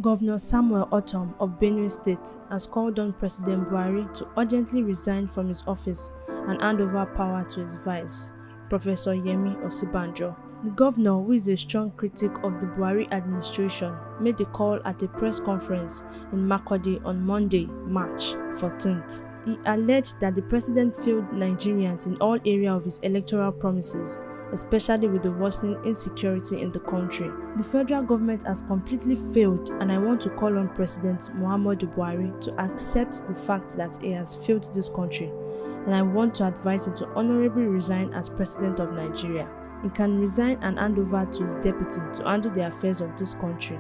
Governor Samuel Ortom of Benue State has called on President Buhari to urgently resign from his office and hand over power to his vice, Professor Osinbajo. The governor, who is a strong critic of the Buhari administration, made the call at a press conference in Makurdi on Monday, March 14th. He alleged that the president failed Nigerians in all areas of his electoral promises, especially with the worsening insecurity in the country. The federal government has completely failed, and I want to call on President Muhammadu Buhari to accept the fact that he has failed this country, and I want to advise him to honorably resign as president of Nigeria. He can resign and hand over to his deputy to handle the affairs of this country.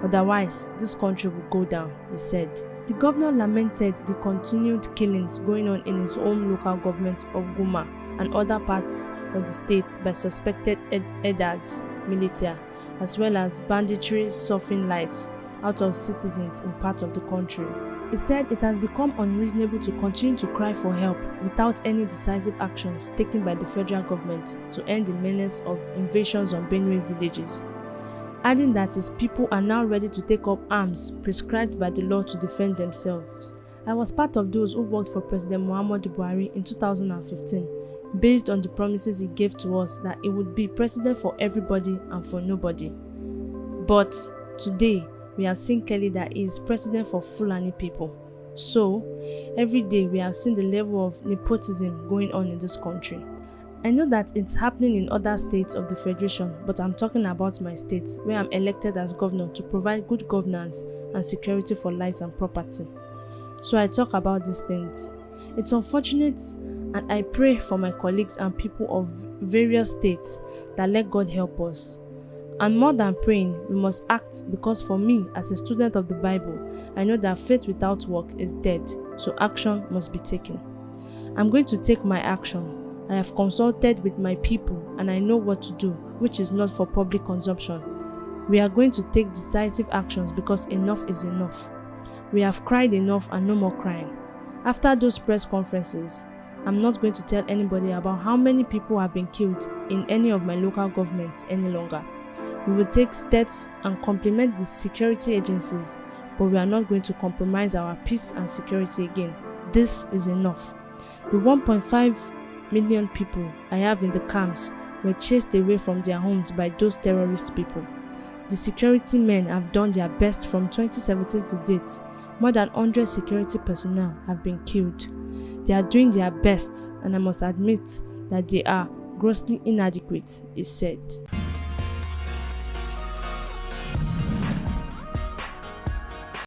Otherwise, this country will go down, he said. The governor lamented the continued killings going on in his own local government of Guma and other parts of the state by suspected elders, militia, as well as banditry suffering lives out of citizens in parts of the country. He said it has become unreasonable to continue to cry for help without any decisive actions taken by the federal government to end the menace of invasions on Benue villages, adding that his people are now ready to take up arms prescribed by the law to defend themselves. I was part of those who worked for President Muhammadu Buhari in 2015, based on the promises he gave to us that he would be president for everybody and for nobody. But today, we have seen clearly that he is president for Fulani people. So, every day we have seen the level of nepotism going on in this country. I know that it's happening in other states of the Federation, but I'm talking about my state, where I'm elected as governor to provide good governance and security for lives and property. So I talk about these things. It's unfortunate, and I pray for my colleagues and people of various states that let God help us. And more than praying, we must act, because for me, as a student of the Bible, I know that faith without work is dead, so action must be taken. I'm going to take my action. I have consulted with my people and I know what to do, which is not for public consumption. We are going to take decisive actions because enough is enough. We have cried enough and no more crying. After those press conferences, I'm not going to tell anybody about how many people have been killed in any of my local governments any longer. We will take steps and complement the security agencies, but we are not going to compromise our peace and security again. This is enough. The 1.5 million people I have in the camps were chased away from their homes by those terrorist people. The security men have done their best from 2017 to date. More than 100 security personnel have been killed. They are doing their best, and I must admit that they are grossly inadequate, he said.